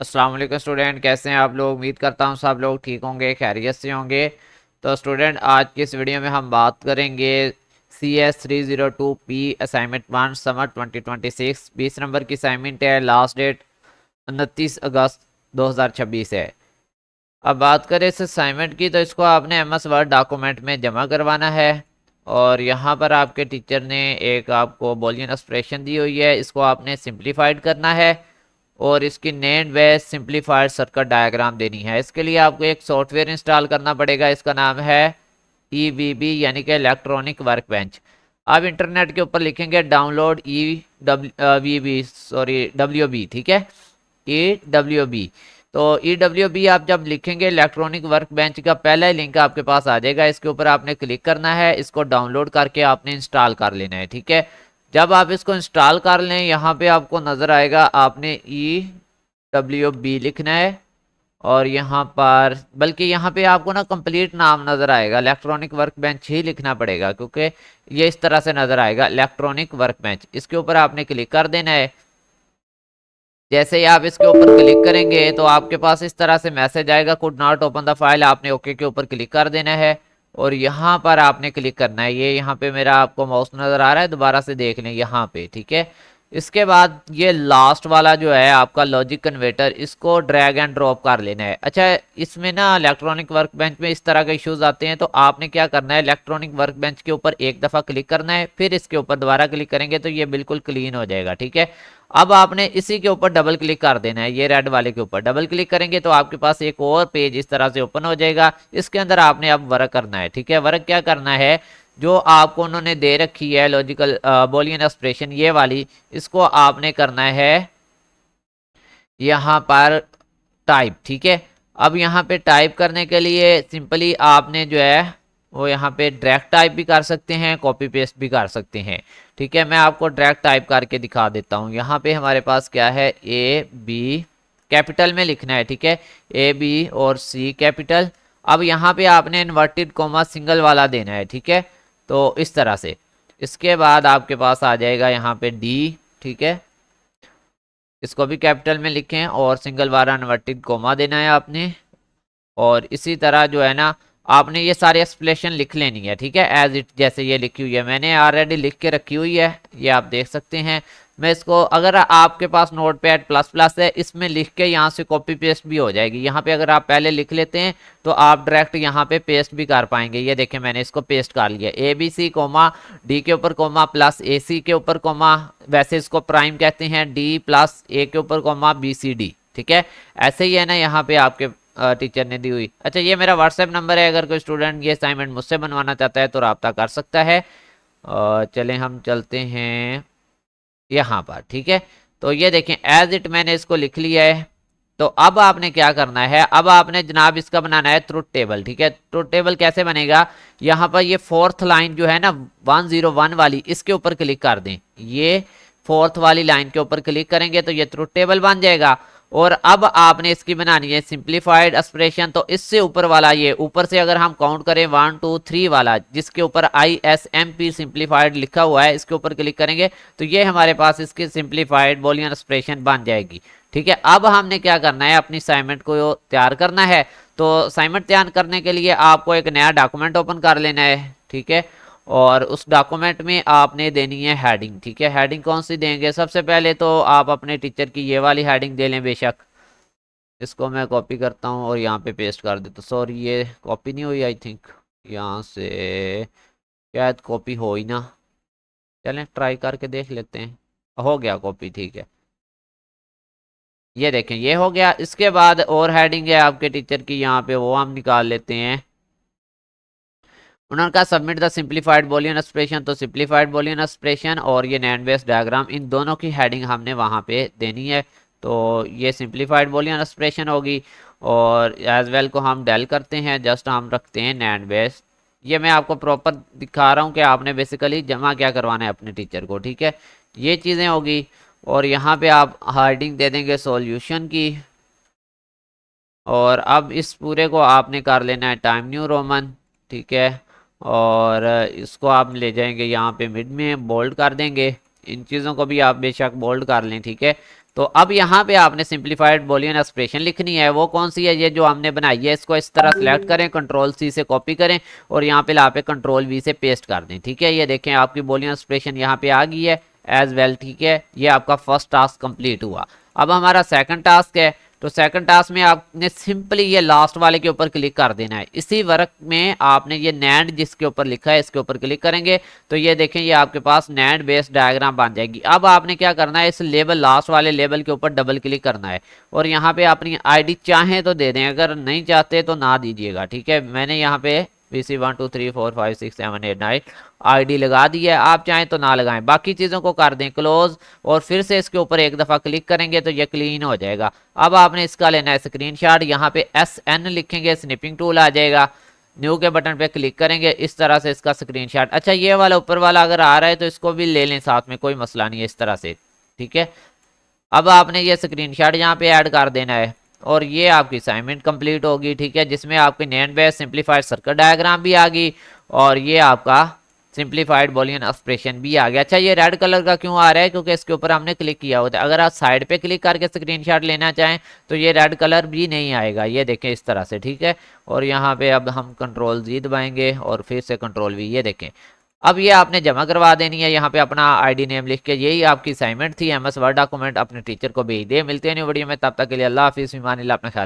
अस्सलाम वालेकुम स्टूडेंट, कैसे हैं आप लोग। उम्मीद करता हूँ सब लोग ठीक होंगे, खैरियत से होंगे। तो स्टूडेंट, आज की इस वीडियो में हम बात करेंगे CS302P असाइनमेंट 1 समर 2026। 20 नंबर की असाइनमेंट है। लास्ट डेट 29 अगस्त 2026 है। अब बात करें इस असाइनमेंट की, तो इसको आपने MS वर्ड डॉक्यूमेंट में जमा करवाना है। और यहाँ पर आपके टीचर ने एक आपको बूलियन एक्सप्रेशन दी हुई है, इसको आपने सिंप्लीफाइड करना है और इसकी नेम्ड वे सिंप्लीफाइड सर्किट डायग्राम देनी है। इसके लिए आपको एक सॉफ्टवेयर इंस्टॉल करना पड़ेगा, इसका नाम है EVB यानी कि इलेक्ट्रॉनिक वर्क बेंच। आप इंटरनेट के ऊपर लिखेंगे डाउनलोड EWB, सॉरी WB, ठीक है, EWB। तो EWB आप जब लिखेंगे इलेक्ट्रॉनिक वर्क बेंच का पहला ही लिंक आपके पास आ जाएगा, इसके ऊपर आपने क्लिक करना है, इसको डाउनलोड करके आपने इंस्टॉल कर लेना है, ठीक है। जब आप इसको इंस्टॉल कर लें, यहाँ पे आपको नजर आएगा, आपने EWB लिखना है और यहाँ पर, बल्कि यहाँ पे आपको ना कंप्लीट नाम नजर आएगा, इलेक्ट्रॉनिक वर्क बेंच ही लिखना पड़ेगा क्योंकि ये इस तरह से नजर आएगा, इलेक्ट्रॉनिक वर्क बेंच। इसके ऊपर आपने क्लिक कर देना है। जैसे ही आप इसके ऊपर क्लिक करेंगे तो आपके पास इस तरह से मैसेज आएगा, could not open the file. आपने ओके के ऊपर क्लिक कर देना है और यहाँ पर आपने क्लिक करना है। ये यहाँ पे मेरा आपको माउस नजर आ रहा है, दोबारा से देख लें यहाँ पे, ठीक है। इसके बाद ये लास्ट वाला जो है आपका लॉजिक कन्वर्टर, इसको ड्रैग एंड ड्रॉप कर लेना है। अच्छा, इसमें ना इलेक्ट्रॉनिक वर्क बेंच में इस तरह के इश्यूज आते हैं, तो आपने क्या करना है, इलेक्ट्रॉनिक वर्क बेंच के ऊपर एक दफा क्लिक करना है, फिर इसके ऊपर दोबारा क्लिक करेंगे तो ये बिल्कुल क्लीन हो जाएगा, ठीक है। अब आपने इसी के ऊपर डबल क्लिक कर देना है, ये रेड वाले के ऊपर डबल क्लिक करेंगे तो आपके पास एक और पेज इस तरह से ओपन हो जाएगा। इसके अंदर आपने अब वर्क करना है, ठीक है। वर्क क्या करना है, जो आपको उन्होंने दे रखी है लॉजिकल बूलियन एक्सप्रेशन ये वाली, इसको आपने करना है यहाँ पर टाइप, ठीक है। अब यहाँ पे टाइप करने के लिए सिंपली आपने जो है वो यहाँ पे डायरेक्ट टाइप भी कर सकते हैं, कॉपी पेस्ट भी कर सकते हैं, ठीक है। मैं आपको डायरेक्ट टाइप करके दिखा देता हूँ। यहाँ पे हमारे पास क्या है, AB कैपिटल में लिखना है, ठीक है, AB और C कैपिटल। अब यहाँ पे आपने इन्वर्टेड कोमा सिंगल वाला देना है, ठीक है। तो इस तरह से इसके बाद आपके पास आ जाएगा यहाँ पे D, ठीक है, इसको भी कैपिटल में लिखें और सिंगल वाला इन्वर्टेड कोमा देना है आपने। और इसी तरह जो है ना, आपने ये सारी एक्सप्लेनेशन लिख लेनी है, ठीक है, एज इट, जैसे ये लिखी हुई है, मैंने ऑलरेडी लिख के रखी हुई है, ये आप देख सकते हैं। मैं इसको, अगर आपके पास नोटपैड प्लस प्लस है, इसमें लिख के यहाँ से कॉपी पेस्ट भी हो जाएगी। यहाँ पे अगर आप पहले लिख लेते हैं तो आप डायरेक्ट यहाँ पे पेस्ट भी कर पाएंगे। ये देखें, मैंने इसको पेस्ट कर लिया, ABC कोमा D के ऊपर कोमा प्लस AC के ऊपर कोमा, वैसे इसको प्राइम कहते हैं, D प्लस A के ऊपर कोमा BCD, ठीक है। ऐसे ही है ना, यहाँ पे आपके टीचर ने दी हुई। अच्छा, ये मेरा व्हाट्सएप नंबर है, अगर कोई स्टूडेंट ये असाइनमेंट मुझसे बनवाना चाहता है तो रब्ता कर सकता है। चलें हम चलते हैं यहाँ पर, ठीक है। तो ये देखें, एज इट मैंने इसको लिख लिया है। तो अब आपने क्या करना है, अब आपने जनाब इसका बनाना है ट्रुथ टेबल, ठीक है। ट्रुथ टेबल कैसे बनेगा, यहाँ पर ये फोर्थ लाइन जो है ना 101 वाली, इसके ऊपर क्लिक कर दें। ये फोर्थ वाली लाइन के ऊपर क्लिक करेंगे तो ये ट्रुथ टेबल बन जाएगा। और अब आपने इसकी बनानी है सिंप्लीफाइड एक्सप्रेशन। तो इससे ऊपर वाला, ये ऊपर से अगर हम काउंट करें 1 2 3 वाला, जिसके ऊपर ISMP सिंप्लीफाइड लिखा हुआ है, इसके ऊपर क्लिक करेंगे तो ये हमारे पास इसकी सिंप्लीफाइड बूलियन एक्सप्रेशन बन जाएगी, ठीक है। अब हमने क्या करना है, अपनी असाइनमेंट को तैयार करना है। तो असाइनमेंट तैयार करने के लिए आपको एक नया डॉक्यूमेंट ओपन कर लेना है, ठीक है। और उस डॉक्यूमेंट में आपने देनी है हेडिंग, ठीक है। हेडिंग कौन सी देंगे, सबसे पहले तो आप अपने टीचर की ये वाली हेडिंग दे लें बेशक। इसको मैं कॉपी करता हूँ और यहाँ पे पेस्ट कर देता हूँ। सॉरी, ये कॉपी नहीं हुई, आई थिंक यहाँ से शायद कॉपी हो ही ना। चलें ट्राई करके देख लेते हैं। हो गया कॉपी, ठीक है। ये देखें, ये हो गया। इसके बाद और हेडिंग है आपके टीचर की, यहाँ पे वो हम निकाल लेते हैं। उन्होंने कहा submit the simplified Boolean expression, तो सिंप्लीफाइड बूलियन एक्सप्रेशन और ये नैंड बेस्ड डायग्राम, इन दोनों की हेडिंग हमने वहाँ पे देनी है। तो ये सिंप्लीफाइड बूलियन एक्सप्रेशन होगी और एज वेल को हम डेल करते हैं, जस्ट हम रखते हैं नैंड बेस्ड। ये मैं आपको प्रॉपर दिखा रहा हूँ कि आपने बेसिकली जमा क्या करवाना है अपने टीचर को, ठीक है। ये चीज़ें होगी और यहाँ पे आप हेडिंग दे देंगे सॉल्यूशन की। और अब इस पूरे को आपने कर लेना है टाइम न्यू रोमन, ठीक है। और इसको आप ले जाएंगे यहाँ पे मिड में, बोल्ड कर देंगे। इन चीज़ों को भी आप बेशक बोल्ड कर लें, ठीक है। तो अब यहाँ पे आपने सिंप्लीफाइड बूलियन एक्सप्रेशन लिखनी है। वो कौन सी है? ये जो हमने बनाई है, इसको इस तरह सेलेक्ट करें, कंट्रोल सी से कॉपी करें और यहाँ पे ला पे कंट्रोल वी से पेस्ट कर दें। ठीक है, ये देखें आपकी बूलियन एक्सप्रेशन यहाँ पे आ गई है एज वेल। ठीक है, ये आपका फर्स्ट टास्क कंप्लीट हुआ। अब हमारा सेकंड टास्क है, तो सेकंड टास्क में आपने सिंपली ये लास्ट वाले के ऊपर क्लिक कर देना है। इसी वर्क में आपने ये नैंड जिसके ऊपर लिखा है इसके ऊपर क्लिक करेंगे तो ये देखें ये आपके पास नैंड बेस्ड डायग्राम बन जाएगी। अब आपने क्या करना है, इस लेबल लास्ट वाले लेबल के ऊपर डबल क्लिक करना है और यहाँ पे अपनी आईडी चाहें तो दे दें, अगर नहीं चाहते तो ना दीजिएगा। ठीक है, मैंने यहाँ पे VC12345678 आईडी लगा दी है, आप चाहें तो ना लगाएं, बाकी चीज़ों को कर दें क्लोज और फिर से इसके ऊपर एक दफ़ा क्लिक करेंगे तो ये क्लीन हो जाएगा। अब आपने इसका लेना है स्क्रीनशॉट, यहाँ पे SN लिखेंगे, स्निपिंग टूल आ जाएगा, न्यू के बटन पे क्लिक करेंगे, इस तरह से इसका स्क्रीनशॉट। अच्छा, ये वाला ऊपर वाला अगर आ रहा है तो इसको भी ले लें साथ में, कोई मसला नहीं है, इस तरह से। ठीक है, अब आपने ये स्क्रीनशॉट यहाँ पे ऐड कर देना है और ये आपकी असाइनमेंट कंप्लीट होगी। ठीक है, जिसमें आपकी NAND based simplified circuit diagram भी आ गई और ये आपका सिंप्लीफाइड बूलियन एक्सप्रेशन भी आ गया। अच्छा, ये रेड कलर का क्यों आ रहा है? क्योंकि इसके ऊपर हमने क्लिक किया होता है। अगर आप साइड पे क्लिक करके स्क्रीनशॉट लेना चाहें तो ये रेड कलर भी नहीं आएगा, ये देखें इस तरह से। ठीक है, और यहाँ पे अब हम कंट्रोल जी दबाएंगे और फिर से कंट्रोल वी, ये देखें। अब ये आपने जमा करवा देनी है यहाँ पे अपना आईडी नेम लिख के। यही आपकी असाइनमेंट थी, MS वर्ड डॉक्यूमेंट अपने टीचर को भेज दे। मिलते हैं न्यू वीडियो में, तब तक के लिए अल्लाह हाफिज़, ईमान अल्लाह, अपना ख्याल रखें।